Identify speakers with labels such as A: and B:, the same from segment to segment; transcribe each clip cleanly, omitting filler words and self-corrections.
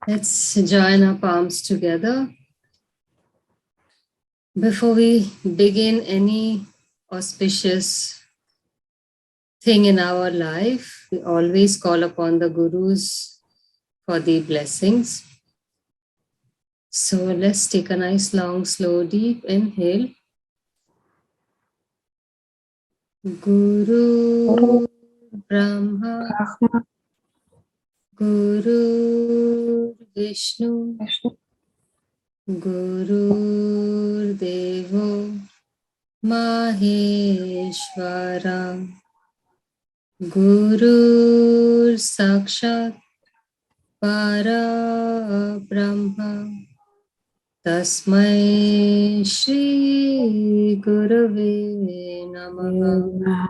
A: Let's join our palms together. Before we begin any auspicious thing in our life, we always call upon the gurus for the blessings. So let's take a nice, long, slow, deep inhale. Guru Brahma, Guru Vishnu, Guru Devo Maheshwara, Guru Sakshat Para Brahma, Tasmai Shri Gurave Namaha.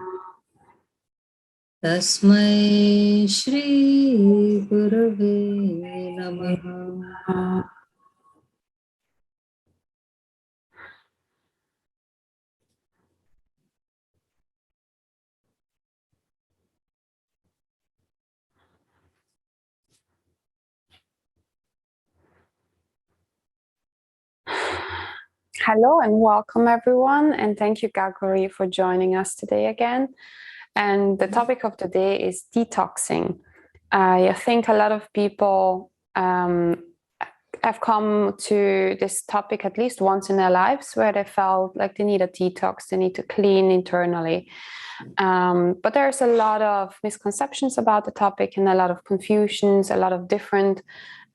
A: Tasmai Shri Gurave Namaha.
B: Hello and welcome everyone, and thank you Gagori for joining us today again. And the topic of today is detoxing. I think a lot of people have come to this topic at least once in their lives where they felt like they need a detox, they need to clean internally. But there's a lot of misconceptions about the topic and a lot of confusions, a lot of different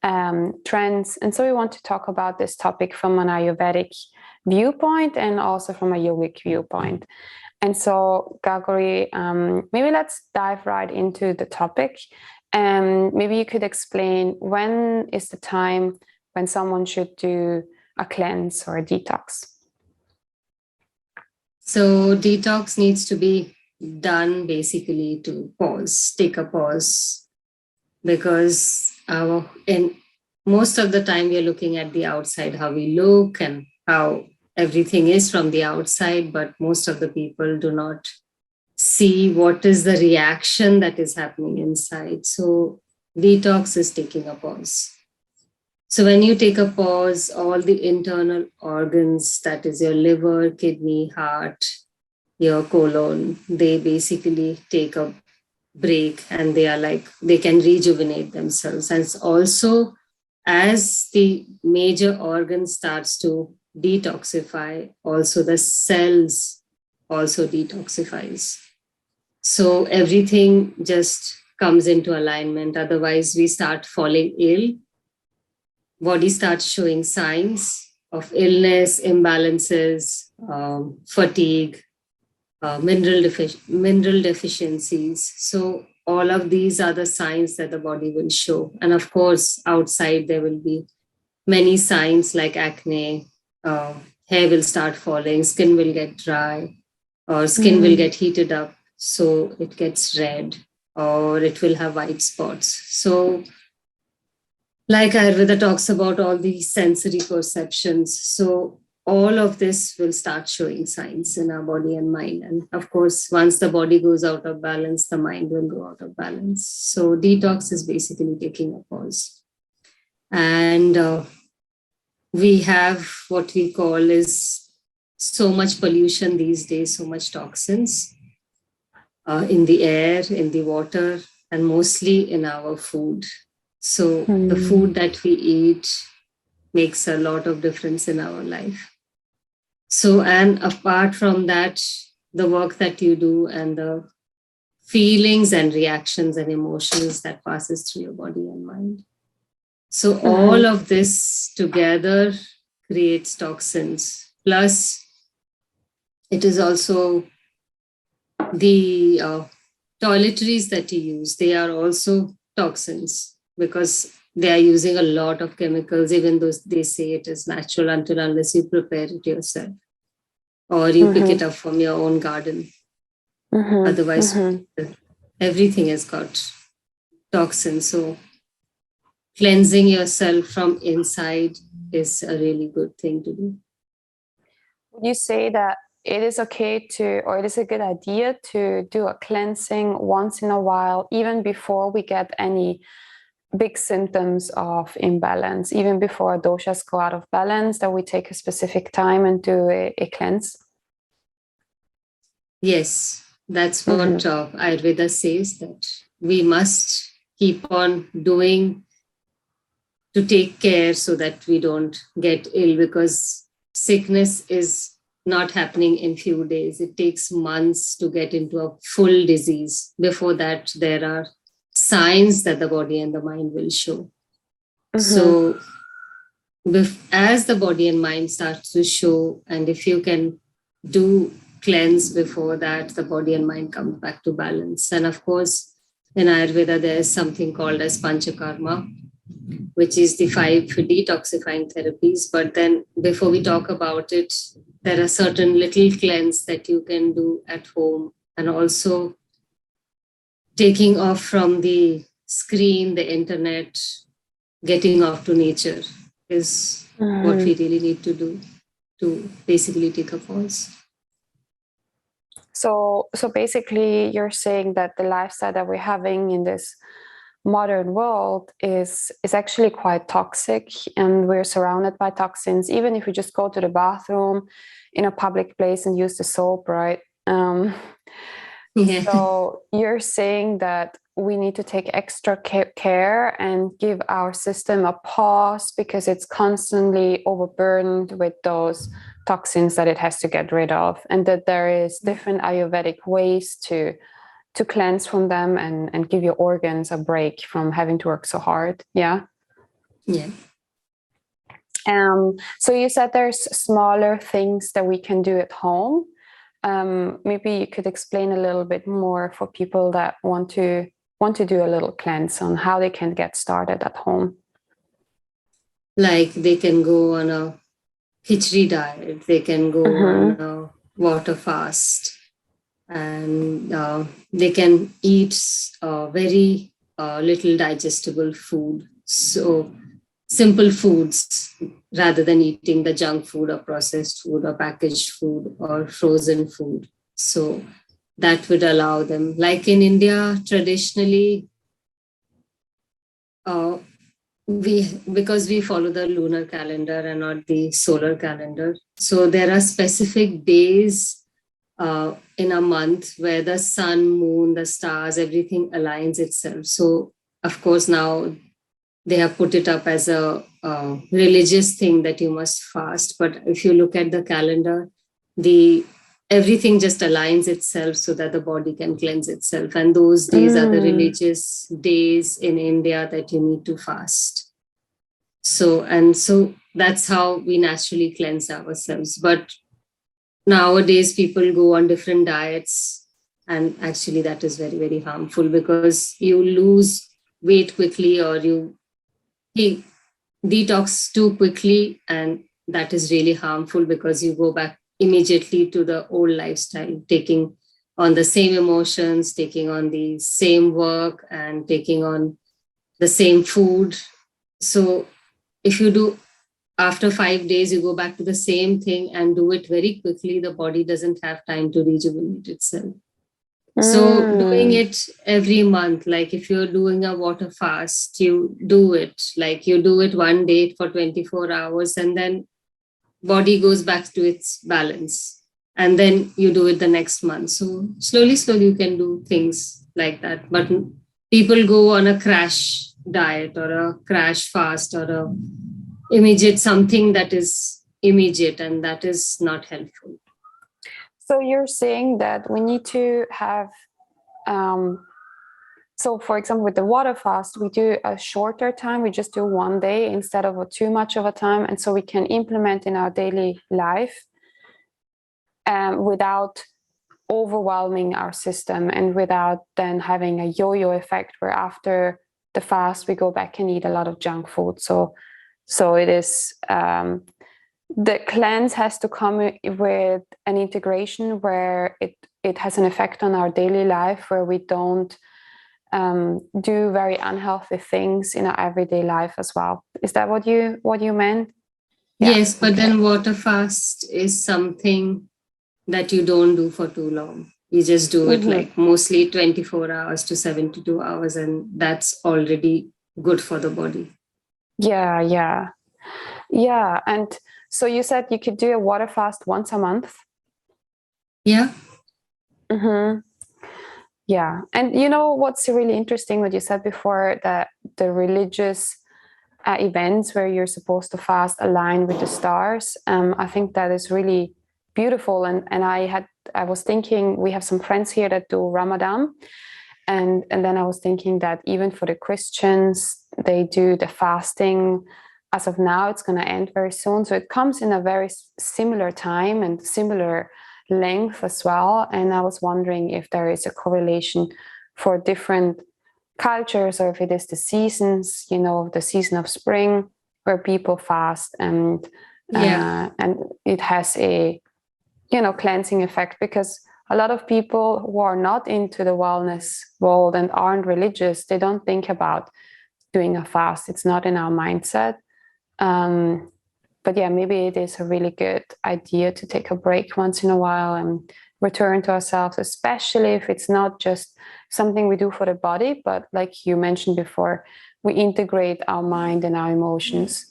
B: trends. And so we want to talk about this topic from an Ayurvedic viewpoint and also from a yogic viewpoint. And so, Gagori, maybe let's dive right into the topic. And maybe you could explain when is the time when someone should do a cleanse or a detox?
A: So detox needs to be done basically to pause, take a pause, because in most of the time we are looking at the outside, how we look and how everything is from the outside, but most of the people do not see what is the reaction that is happening inside. So detox is taking a pause. So when you take a pause, all the internal organs, that is your liver, kidney, heart, your colon, they basically take a break and they can rejuvenate themselves. And also, as the major organ starts to detoxify, also the cells also detoxifies. So everything just comes into alignment. Otherwise, we start falling ill. Body starts showing signs of illness, imbalances, fatigue, mineral deficiencies. So all of these are the signs that the body will show. And of course, outside there will be many signs like acne, hair will start falling, skin will get dry, or skin will get heated up, so it gets red, or it will have white spots. So like Ayurveda talks about all these sensory perceptions. So all of this will start showing signs in our body and mind. And of course, once the body goes out of balance, the mind will go out of balance. So detox is basically taking a pause. And we have what we call is so much pollution these days, so much toxins in the air, in the water, and mostly in our food. So the food that we eat makes a lot of difference in our life. So, and apart from that, the work that you do and the feelings and reactions and emotions that passes through your body and mind. So all of this together creates toxins. Plus, it is also the toiletries that you use. They are also toxins because they are using a lot of chemicals, even though they say it is natural until unless you prepare it yourself or you pick it up from your own garden. Otherwise, everything has got toxins. So cleansing yourself from inside is a really good thing to do.
B: Would you say that it is okay to, or it is a good idea to do a cleansing once in a while, even before we get any big symptoms of imbalance, even before doshas go out of balance, that we take a specific time and do a cleanse?
A: Yes, that's what Ayurveda says, that we must keep on doing to take care so that we don't get ill, because sickness is not happening in few days. It takes months to get into a full disease. Before that, there are signs that the body and the mind will show. So as the body and mind starts to show, and if you can do cleanse before that, the body and mind come back to balance. And of course, in Ayurveda, there is something called as panchakarma, which is the 5 detoxifying therapies. But then before we talk about it, there are certain little cleanse that you can do at home, and also taking off from the screen, the internet, getting off to nature is what we really need to do to basically take a pause.
B: So basically you're saying that the lifestyle that we're having in this modern world is actually quite toxic, and we're surrounded by toxins, even if we just go to the bathroom in a public place and use the soap, right? So you're saying that we need to take extra care and give our system a pause, because it's constantly overburdened with those toxins that it has to get rid of, and that there is different Ayurvedic ways to cleanse from them and give your organs a break from having to work so hard. Yeah. So you said there's smaller things that we can do at home. Maybe you could explain a little bit more for people that want to do a little cleanse on how they can get started at home.
A: Like they can go on a khichdi diet, they can go on a water fast, and they can eat very little digestible food. So simple foods, rather than eating the junk food or processed food or packaged food or frozen food. So that would allow them. Like in India, traditionally, because we follow the lunar calendar and not the solar calendar, so there are specific days in a month where the sun, moon, the stars, everything aligns itself. So of course now they have put it up as a religious thing that you must fast. But if you look at the calendar, everything just aligns itself so that the body can cleanse itself. And those days are the religious days in India that you need to fast. So that's how we naturally cleanse ourselves. But nowadays people go on different diets, and actually that is very, very harmful, because you lose weight quickly, or you detox too quickly, and that is really harmful, because you go back immediately to the old lifestyle, taking on the same emotions, taking on the same work, and taking on the same food. So if you do, after 5 days, you go back to the same thing and do it very quickly, the body doesn't have time to rejuvenate itself. So doing it every month, like if you're doing a water fast, you do it, like you do it one day for 24 hours, and then body goes back to its balance, and then you do it the next month. So slowly you can do things like that. But people go on a crash diet or a crash fast or a immediate something that is immediate, and that is not helpful.
B: So you're saying that we need to have, so for example, with the water fast, we do a shorter time, we just do one day instead of too much of a time. And so we can implement in our daily life without overwhelming our system, and without then having a yo-yo effect where after the fast, we go back and eat a lot of junk food. So it is, the cleanse has to come with an integration where it has an effect on our daily life, where we don't do very unhealthy things in our everyday life as well. Is that what you meant?
A: Yeah. Yes, but then water fast is something that you don't do for too long. You just do it like mostly 24 hours to 72 hours, and that's already good for the body.
B: Yeah. And so you said you could do a water fast once a month?
A: Yeah.
B: Mm-hmm. Yeah. And you know what's really interesting, what you said before, that the religious events where you're supposed to fast align with the stars. I think that is really beautiful. And I was thinking, we have some friends here that do Ramadan. And then I was thinking that even for the Christians, they do the fasting. As of now, it's going to end very soon. So it comes in a very similar time and similar length as well. And I was wondering if there is a correlation for different cultures, or if it is the seasons, the season of spring where people fast, and it has a cleansing effect, because a lot of people who are not into the wellness world and aren't religious, they don't think about doing a fast. It's not in our mindset. But yeah, maybe it is a really good idea to take a break once in a while and return to ourselves, especially if it's not just something we do for the body, but like you mentioned before, we integrate our mind and our emotions.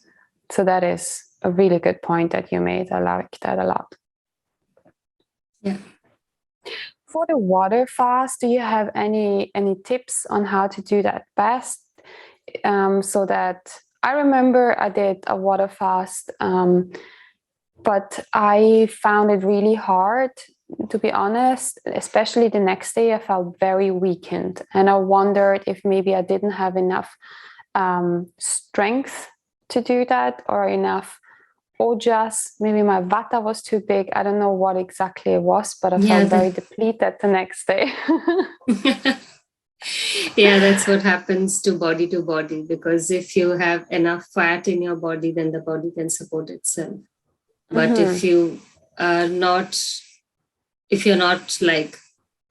B: So that is a really good point that you made. I like that a lot.
A: Yeah.
B: For the water fast, do you have any tips on how to do that best? So that I remember I did a water fast, but I found it really hard, to be honest. Especially the next day, I felt very weakened, and I wondered if maybe I didn't have enough strength to do that, or enough ojas. Maybe my vata was too big. I don't know what exactly it was, but I felt very depleted the next day.
A: Yeah, that's what happens to body, because if you have enough fat in your body, then the body can support itself. But if you are not, if you're not like,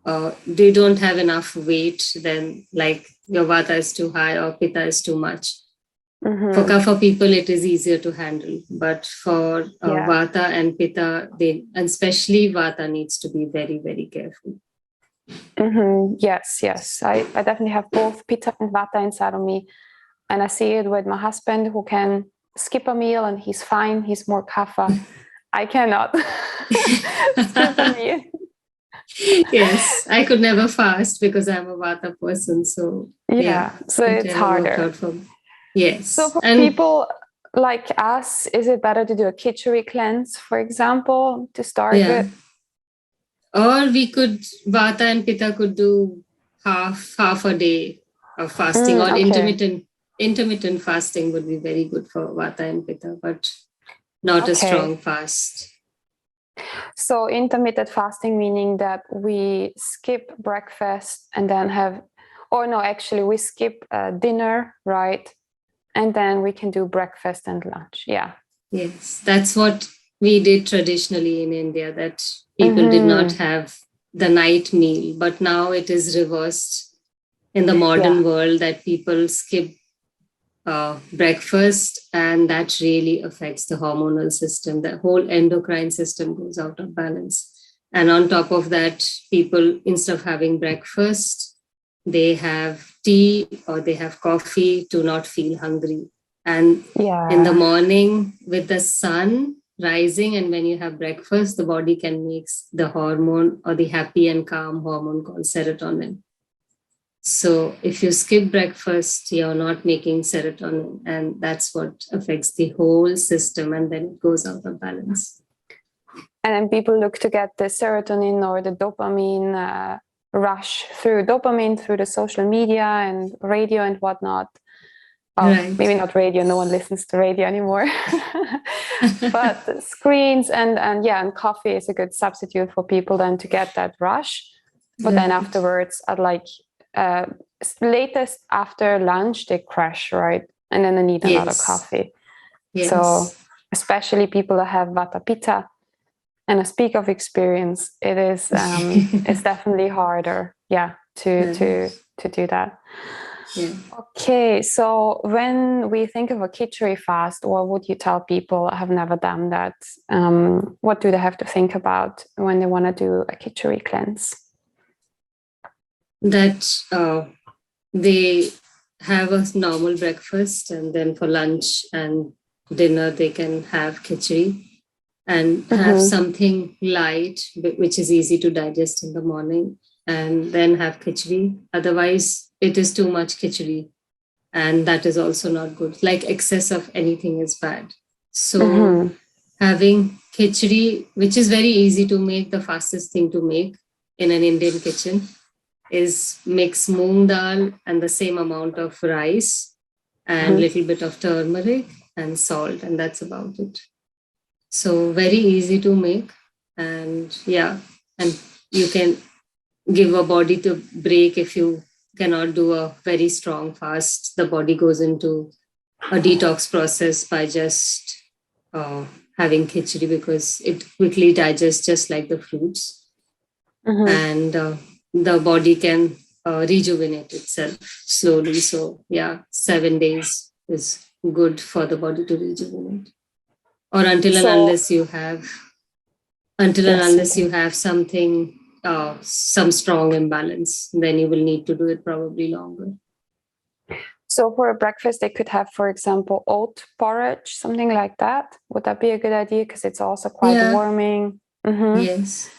A: you don't have enough weight, then like your vata is too high or pitta is too much. For kapha people, it is easier to handle. But for vata and pitta, and especially vata, needs to be very, very careful.
B: Yes. I definitely have both pitta and vata inside of me. And I see it with my husband, who can skip a meal and he's fine. He's more kapha. I cannot skip a meal.
A: Yes, I could never fast because I'm a vata person. So
B: so it's harder.
A: Yes.
B: So for people like us, is it better to do a khichdi cleanse, for example, to start with?
A: Or we could, vata and pitta could do half a day of fasting, or intermittent fasting would be very good for vata and pitta, but not a strong fast.
B: So intermittent fasting, meaning that we skip breakfast and then have, or no, actually we skip dinner, right? And then we can do breakfast and lunch. Yeah.
A: Yes, that's what we did traditionally in India, that people did not have the night meal, but now it is reversed in the modern world, that people skip breakfast, and that really affects the hormonal system. The whole endocrine system goes out of balance. And on top of that, people, instead of having breakfast, they have tea or they have coffee to not feel hungry. And in the morning, with the sun rising, and when you have breakfast, the body can make the hormone, or the happy and calm hormone called serotonin. So if you skip breakfast, you're not making serotonin, and that's what affects the whole system, and then it goes out of balance.
B: And then people look to get the serotonin or the dopamine rush through the social media and radio and whatnot. Maybe not radio, no one listens to radio anymore. But screens and coffee is a good substitute for people then to get that rush. But then afterwards, at latest after lunch, they crash, right? And then they need another coffee. So especially people that have vata pitta, and I speak of experience, it is it's definitely harder, to do that. Okay, so when we think of a khichdi fast, what would you tell people have never done that? What do they have to think about when they want to do a khichdi cleanse?
A: That they have a normal breakfast, and then for lunch and dinner they can have khichdi and have something light which is easy to digest in the morning, and then have khichdi. Otherwise it is too much khichdi, and that is also not good. Like excess of anything is bad. So having khichdi, which is very easy to make, the fastest thing to make in an Indian kitchen, is mix moong dal and the same amount of rice and little bit of turmeric and salt, and that's about it. So very easy to make. And yeah, and you can give a body to break. If you cannot do a very strong fast, the body goes into a detox process by just having khichdi, because it quickly digests just like the fruits. And the body can rejuvenate itself slowly. So yeah, 7 days is good for the body to rejuvenate, or until and unless you have something, some strong imbalance, then you will need to do it probably longer.
B: So for a breakfast, they could have, for example, oat porridge, something like that. Would that be a good idea? Because it's also quite warming.
A: Yes.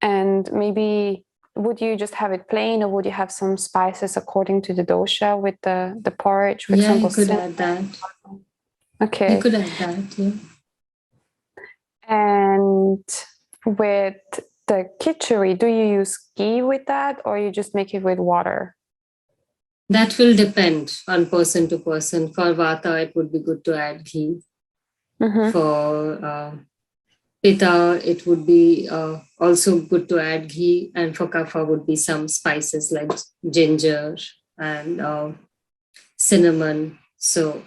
B: And maybe would you just have it plain, or would you have some spices according to the dosha with the porridge? For example,
A: you could add that.
B: Okay.
A: You could add that, yeah.
B: And with the khichdi, do you use ghee with that, or you just make it with water?
A: That will depend on person to person. For vata, it would be good to add ghee. For pitta, it would be also good to add ghee. And for kapha would be some spices like ginger and cinnamon. So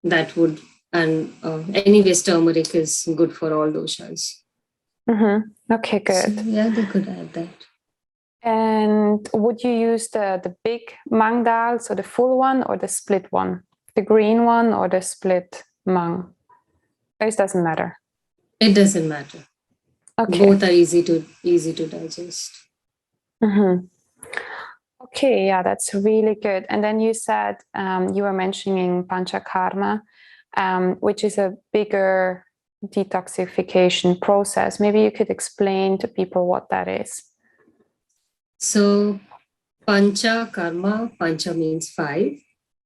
A: that would, and anyways, turmeric is good for all doshas.
B: Okay, good.
A: So, yeah, they could add that.
B: And would you use the big mang dal, so the full one, or the split one? The green one or the split mang? It doesn't matter.
A: It doesn't matter.
B: Okay.
A: Both are easy to digest.
B: Okay, yeah, that's really good. And then you said you were mentioning panchakarma, which is a bigger detoxification process. Maybe you could explain to people what that is.
A: So pancha karma, pancha means 5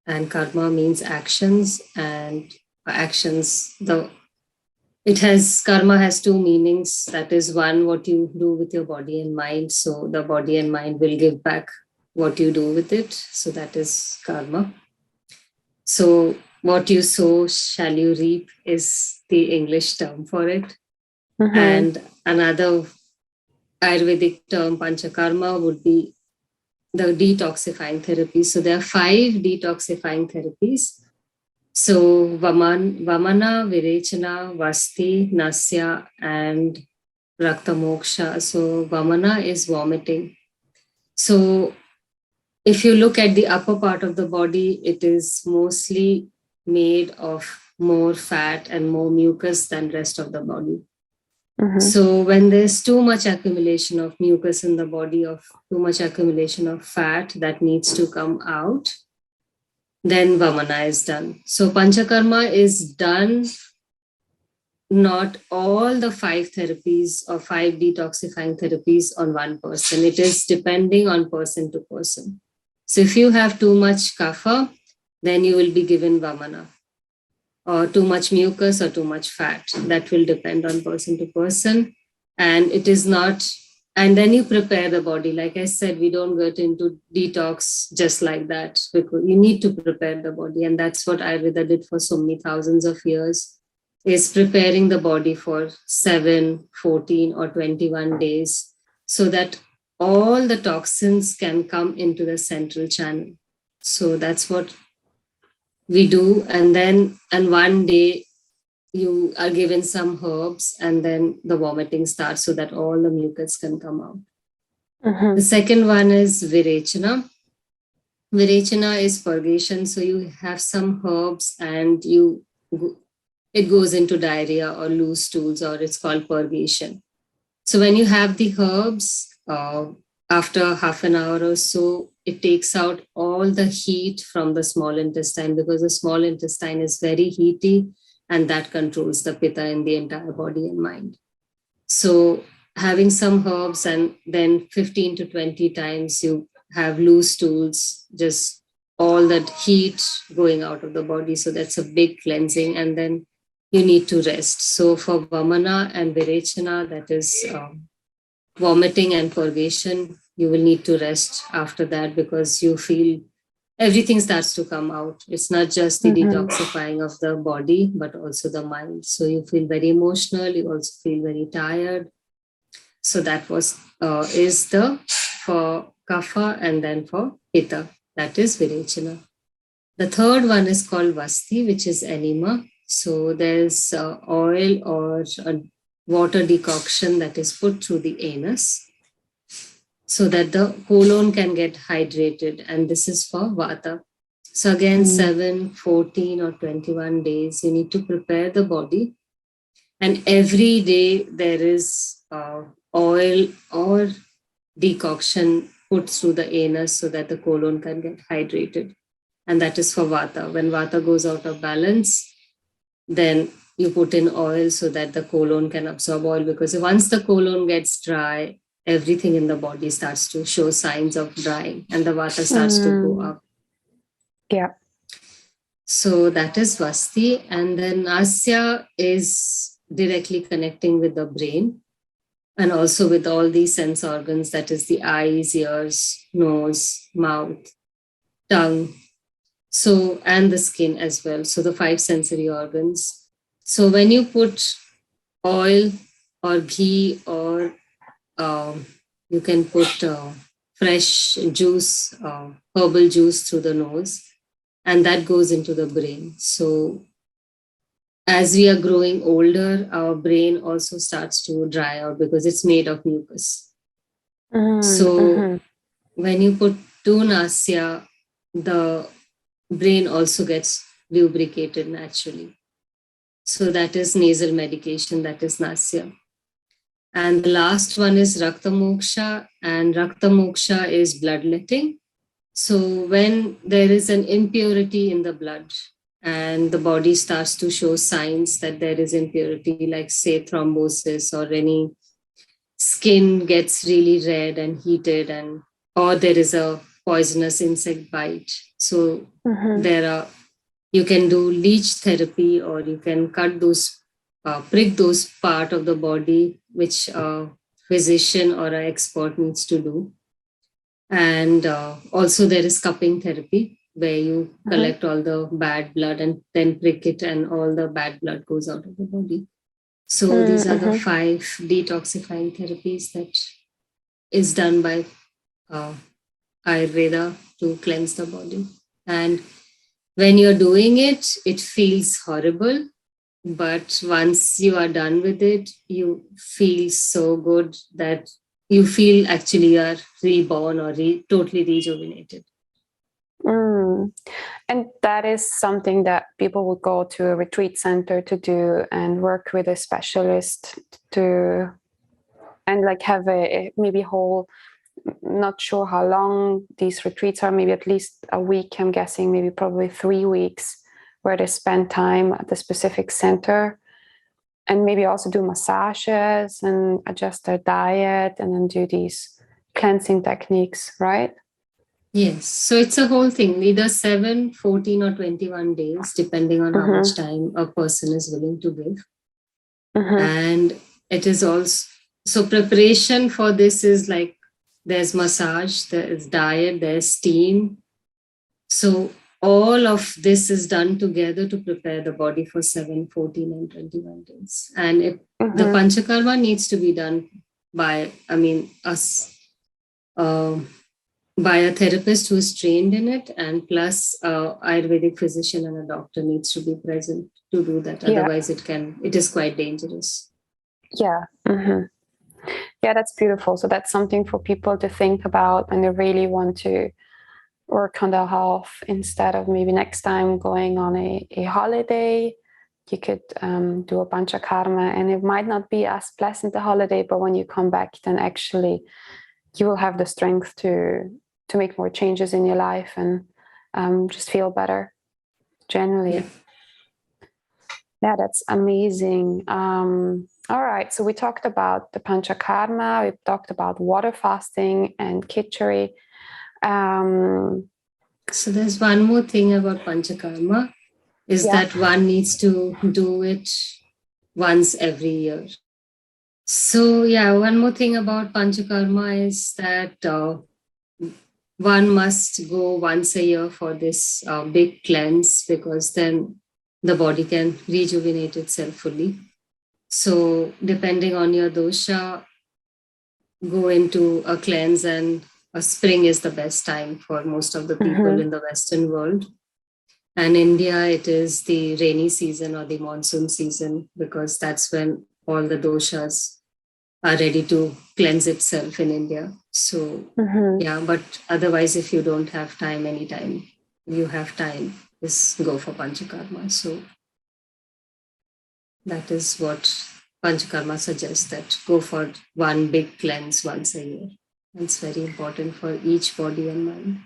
A: and karma means actions, and actions, karma has 2 meanings. That is, one, what you do with your body and mind. So the body and mind will give back what you do with it. So that is karma. So what you sow shall you reap is the English term for it. And another Ayurvedic term, panchakarma, would be the detoxifying therapy. So there are 5 detoxifying therapies. So Vamana, Virechana, Vasti, Nasya, and Rakta Moksha. So Vamana is vomiting. So if you look at the upper part of the body, it is mostly made of more fat and more mucus than rest of the body. So when there's too much accumulation of mucus in the body, of too much accumulation of fat that needs to come out, then Vamana is done. So Panchakarma is done, not all the 5 therapies or 5 detoxifying therapies on one person. It is depending on person to person. So if you have too much kapha, then you will be given Vamana, or too much mucus or too much fat. That will depend on person to person. And it is not, and then you prepare the body. Like I said, we don't get into detox just like that, because you need to prepare the body. And that's what Ayurveda did for so many thousands of years, is preparing the body for 7, 14, or 21 days, so that all the toxins can come into the central channel. So that's what we do. And one day you are given some herbs, and then the vomiting starts, so that all the mucus can come out. The second one is Virechana. Virechana is purgation. So you have some herbs and it goes into diarrhea or loose stools, or it's called purgation. So when you have the herbs, after half an hour or so, it takes out all the heat from the small intestine, because the small intestine is very heaty and that controls the pitta in the entire body and mind. So having some herbs, and then 15 to 20 times you have loose stools, just all that heat going out of the body. So that's a big cleansing. And then you need to rest. So for Vamana and Virechana, that is vomiting and purgation, you will need to rest after that, because you feel everything starts to come out. It's not just the detoxifying of the body, but also the mind. So you feel very emotional, you also feel very tired. So that was is the for kapha, and then for pitta, that is Virechana. The third one is called Vasti, which is enema. So there's oil or a water decoction that is put through the anus so that the colon can get hydrated. And this is for Vata. So again, 7, 14 or 21 days, you need to prepare the body. And every day there is oil or decoction put through the anus so that the colon can get hydrated. And that is for Vata. When Vata goes out of balance, then you put in oil so that the colon can absorb oil, because once the colon gets dry, everything in the body starts to show signs of drying and the Vata starts to go up.
B: Yeah.
A: So that is Vasti. And then Nasya is directly connecting with the brain and also with all these sense organs, that is the eyes, ears, nose, mouth, tongue, so and the skin as well. So the 5 sensory organs. So when you put oil or ghee, or you can put fresh juice, herbal juice through the nose, and that goes into the brain. So as we are growing older, our brain also starts to dry out because it's made of mucus. So when you put two nasya, the brain also gets lubricated naturally. So that is nasal medication, that is nasya. And the last one is Rakta Moksha, and Rakta Moksha is bloodletting. So when there is an impurity in the blood and the body starts to show signs that there is impurity, like say thrombosis, or any skin gets really red and heated, and or there is a poisonous insect bite. So there are, you can do leech therapy, or you can cut those, prick those part of the body which a physician or an expert needs to do. And also there is cupping therapy, where you collect all the bad blood and then prick it, and all the bad blood goes out of the body. So these are the 5 detoxifying therapies that is done by Ayurveda to cleanse the body. And when you're doing it, it feels horrible. But once you are done with it, you feel so good that you feel actually you are reborn or totally rejuvenated.
B: And that is something that people would go to a retreat center to do, and work with a specialist to, and like have a maybe whole, not sure how long these retreats are, maybe at least a week, I'm guessing, maybe probably 3 weeks, where they spend time at the specific center, and maybe also do massages and adjust their diet, and then do these cleansing techniques, right?
A: Yes. So it's a whole thing, either 7, 14 or 21 days, depending on how much time a person is willing to give. And it is also, so preparation for this is like, there's massage, there's diet, there's steam. So all of this is done together to prepare the body for 7, 14 and 21 days. And if the Panchakarma needs to be done by, us, by a therapist who is trained in it, and plus Ayurvedic physician and a doctor needs to be present to do that. Otherwise it is quite dangerous.
B: Yeah. Yeah, that's beautiful. So that's something for people to think about when they really want to work on their health. Instead of maybe next time going on a holiday, you could do a panchakarma, and it might not be as pleasant a holiday, but when you come back, then actually you will have the strength to make more changes in your life and just feel better generally. Yeah, that's amazing. All right, so we talked about the panchakarma, we talked about water fasting and khichdi.
A: So there's one more thing about panchakarma, is that one needs to do it once every year. So yeah, one more thing about panchakarma is that one must go once a year for this big cleanse, because then the body can rejuvenate itself fully. So depending on your dosha, go into a cleanse, and a spring is the best time for most of the people in the Western world. And India, it is the rainy season or the monsoon season, because that's when all the doshas are ready to cleanse itself in India. So yeah, but otherwise, if you don't have time, anytime you have time, just go for panchakarma. So that is what panchakarma suggests, that go for one big cleanse once a year. It's very important for each body and mind.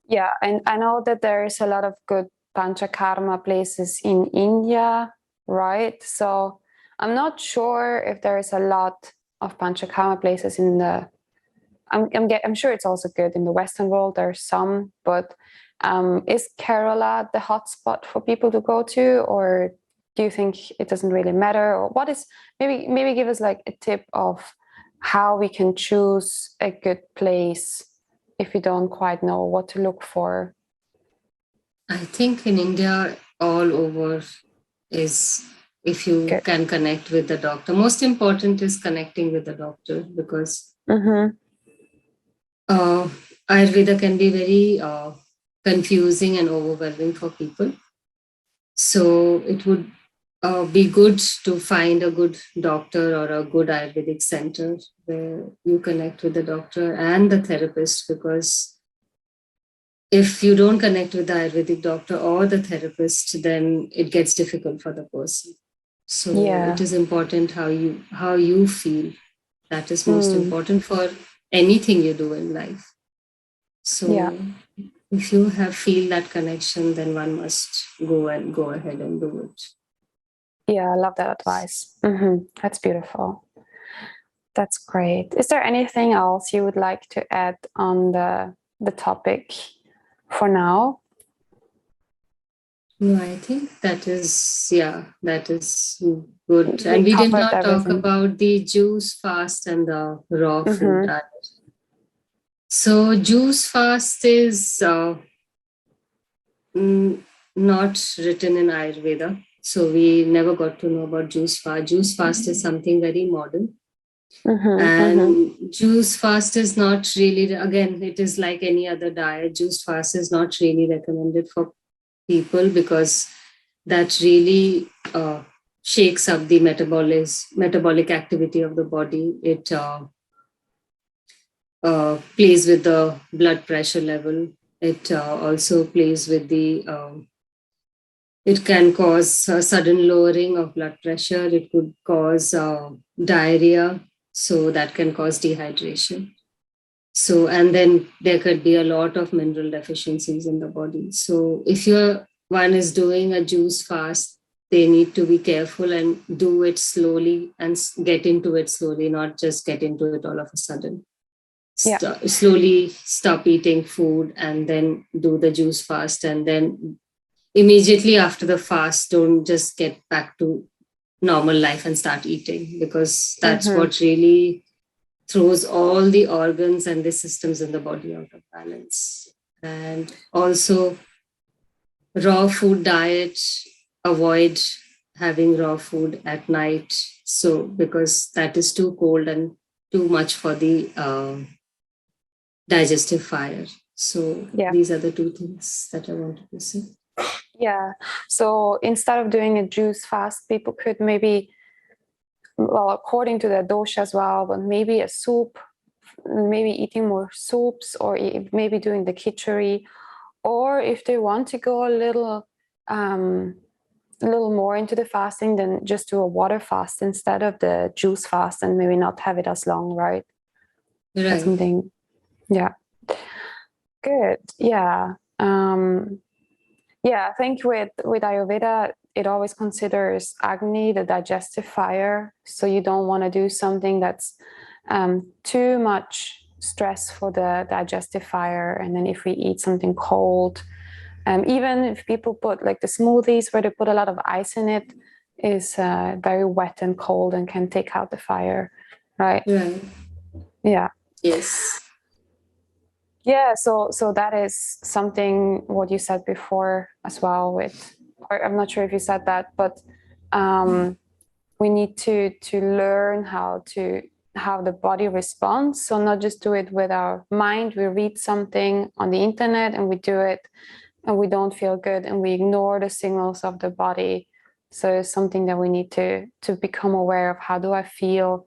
B: Yeah, and I know that there is a lot of good panchakarma places in India, right? So I'm not sure if there is a lot of panchakarma places in the. I'm sure it's also good in the Western world. There's some, but is Kerala the hotspot for people to go to, or do you think it doesn't really matter? Or what is, maybe give us like a tip of how we can choose a good place if we don't quite know what to look for?
A: I think in India, all over is, if you can connect with the doctor. Most important is connecting with the doctor, because Ayurveda can be very confusing and overwhelming for people. So it would be good to find a good doctor or a good Ayurvedic center where you connect with the doctor and the therapist, because if you don't connect with the Ayurvedic doctor or the therapist, then it gets difficult for the person. So it is important how you feel. That is most important for anything you do in life. So if you feel that connection, then one must go ahead and do it.
B: Yeah, I love that advice. That's beautiful. That's great. Is there anything else you would like to add on the topic for now?
A: No, I think that is good. And we did not talk about the juice fast and the raw food diet. So juice fast is not written in Ayurveda. So we never got to know about juice fast. Juice fast is something very modern. And juice fast is not really, again, it is like any other diet. Juice fast is not really recommended for people, because that really shakes up the metabolic activity of the body. It plays with the blood pressure level. It also plays with the it can cause a sudden lowering of blood pressure. It could cause diarrhea, so that can cause dehydration. So, and then there could be a lot of mineral deficiencies in the body. So if one is doing a juice fast, they need to be careful and do it slowly and get into it slowly, not just get into it all of a sudden. Slowly stop eating food and then do the juice fast, and then immediately after the fast, don't just get back to normal life and start eating, because that's what really throws all the organs and the systems in the body out of balance. And also, raw food diet, avoid having raw food at night. So, because that is too cold and too much for the digestive fire. So these are the two things that I wanted to say.
B: Yeah. So instead of doing a juice fast, people could maybe, well, according to their dosha as well, but maybe a soup, maybe eating more soups, or maybe doing the khichdi, or if they want to go a little more into the fasting, then just do a water fast instead of the juice fast, and maybe not have it as long, right? That's
A: Right.
B: something, yeah. Good. Yeah. Yeah, I think with Ayurveda, it always considers Agni, the digestive fire. So you don't want to do something that's too much stress for the digestive fire. And then if we eat something cold, even if people put like the smoothies where they put a lot of ice in it, is very wet and cold and can take out the fire, right?
A: Right.
B: Yeah.
A: Yes.
B: Yeah, so that is something what you said before as well with, or I'm not sure if you said that, but we need to learn how the body responds. So not just do it with our mind. We read something on the internet and we do it and we don't feel good and we ignore the signals of the body. So it's something that we need to become aware of. How do I feel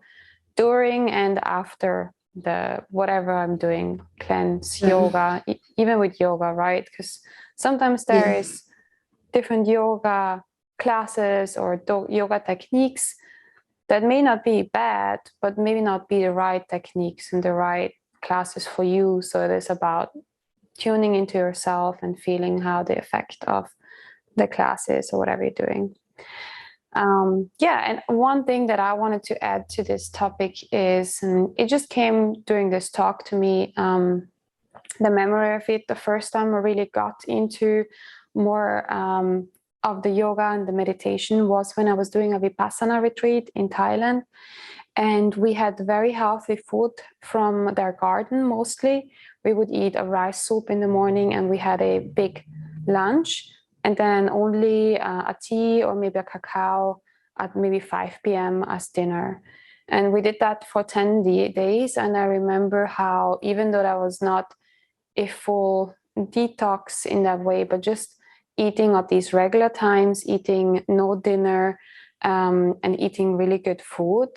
B: during and after the whatever I'm doing, cleanse,
A: Right.
B: yoga, even with yoga, right? Because sometimes there
A: Yeah.
B: is different yoga classes or yoga techniques that may not be bad, but maybe not be the right techniques and the right classes for you. So it is about tuning into yourself and feeling how the effect of the classes or whatever you're doing. Yeah, and one thing that I wanted to add to this topic is, and it just came during this talk to me, the memory of it. The first time I really got into more of the yoga and the meditation was when I was doing a Vipassana retreat in Thailand. And we had very healthy food from their garden mostly. We would eat a rice soup in the morning and we had a big lunch and then only a tea or maybe a cacao at maybe 5 p.m. as dinner. And we did that for 10 days. And I remember how, even though that was not a full detox in that way, but just eating at these regular times, eating no dinner, and eating really good food.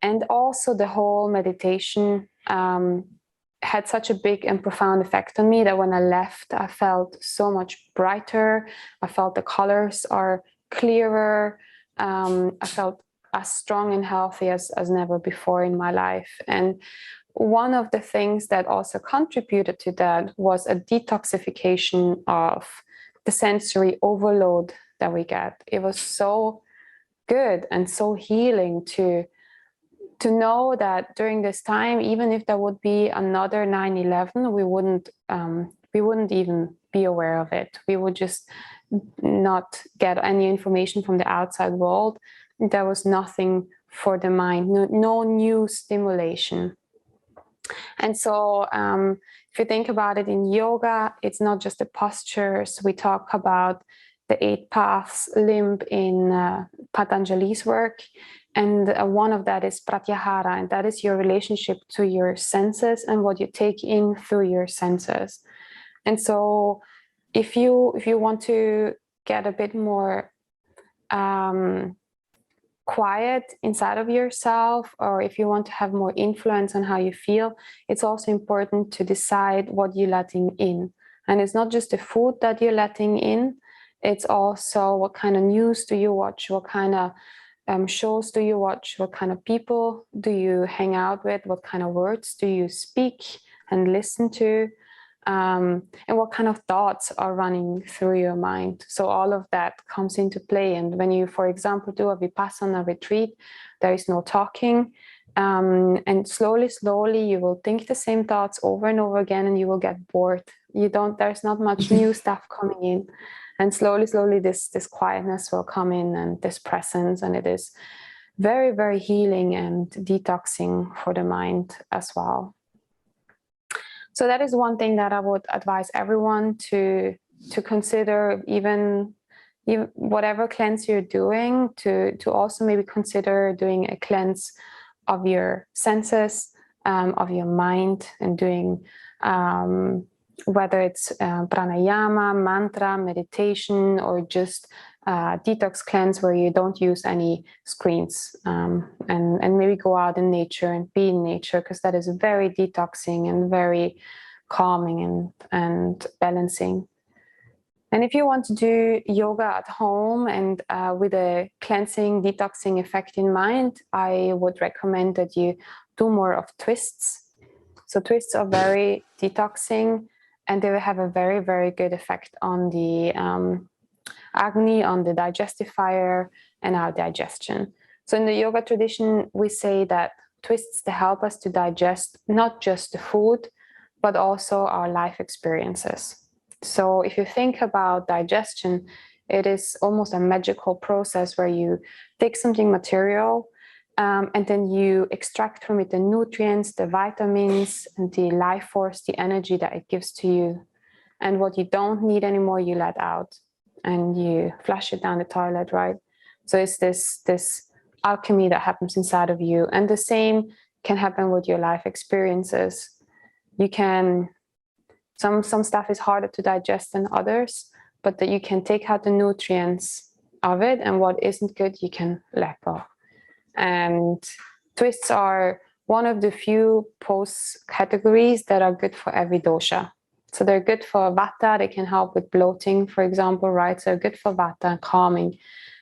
B: And also the whole meditation had such a big and profound effect on me that when I left, I felt so much brighter. I felt the colors are clearer. I felt as strong and healthy as never before in my life. And one of the things that also contributed to that was a detoxification of the sensory overload that we get. It was so good and so healing to know that during this time, even if there would be another 9/11, we wouldn't even be aware of it. We would just not get any information from the outside world. There was nothing for the mind, no new stimulation. And so if you think about it in yoga, it's not just the postures. We talk about the 8 paths limb in Patanjali's work. And one of that is pratyahara, and that is your relationship to your senses and what you take in through your senses. And so if you want to get a bit more quiet inside of yourself, or if you want to have more influence on how you feel, it's also important to decide what you're letting in. And it's not just the food that you're letting in, it's also what kind of news do you watch, what kind of shows do you watch, what kind of people do you hang out with, what kind of words do you speak and listen to, and what kind of thoughts are running through your mind. So all of that comes into play. And when you, for example, do a Vipassana retreat, there is no talking. And slowly, you will think the same thoughts over and over again, and you will get bored. There's not much new stuff coming in. And slowly, this quietness will come in and this presence. And it is very, very healing and detoxing for the mind as well. So that is one thing that I would advise everyone to consider, even whatever cleanse you're doing, to also maybe consider doing a cleanse of your senses, of your mind, and doing whether it's pranayama, mantra, meditation, or just detox cleanse where you don't use any screens, and maybe go out in nature and be in nature, because that is very detoxing and very calming and balancing. And if you want to do yoga at home and with a cleansing, detoxing effect in mind, I would recommend that you do more of twists. So twists are very detoxing, and they will have a very, very good effect on the Agni, on the digestive fire, and our digestion. So in the yoga tradition, we say that twists, they help us to digest not just the food, but also our life experiences. So if you think about digestion, it is almost a magical process where you take something material and then you extract from it the nutrients, the vitamins, and the life force, the energy that it gives to you. And what you don't need anymore, you let out and you flush it down the toilet, right? So it's this alchemy that happens inside of you. And the same can happen with your life experiences. You can, some stuff is harder to digest than others, but that you can take out the nutrients of it, and what isn't good, you can let go. And twists are one of the few pose categories that are good for every dosha. So they're good for vata. They can help with bloating, for example, right? So they're good for vata, calming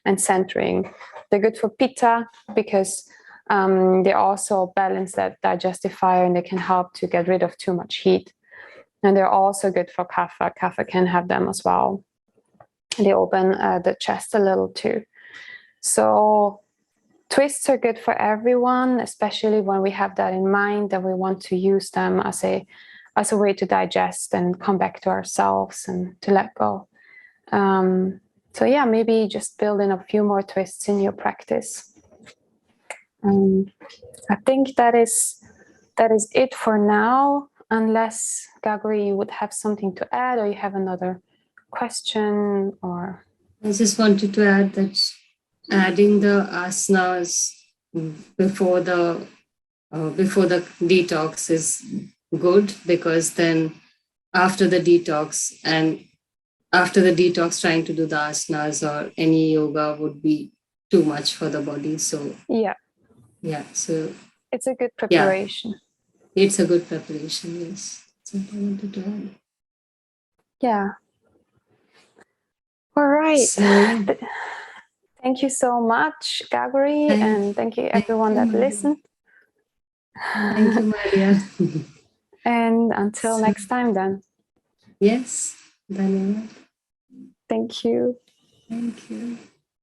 B: and centering. They're good for pitta because they also balance that digestive fire, and they can help to get rid of too much heat. And they're also good for kapha. Kapha can have them as well. They open the chest a little too. So twists are good for everyone, especially when we have that in mind, that we want to use them as a way to digest and come back to ourselves and to let go. So yeah, maybe just build in a few more twists in your practice. I think that is it for now, unless Gagori, you would have something to add, or you have another question, or...
A: I just wanted to add that adding the asanas before the detox is good, because then after the detox trying to do the asanas or any yoga would be too much for the body. So so
B: it's a good preparation.
A: It's a good preparation, yes. That's what I wanted to add.
B: Yeah. All right.
A: So,
B: thank you so much, Gagori, and thank you everyone that listened.
A: Thank you, Maria.
B: And until next time then.
A: Yes, Daniela.
B: Thank you.
A: Thank you.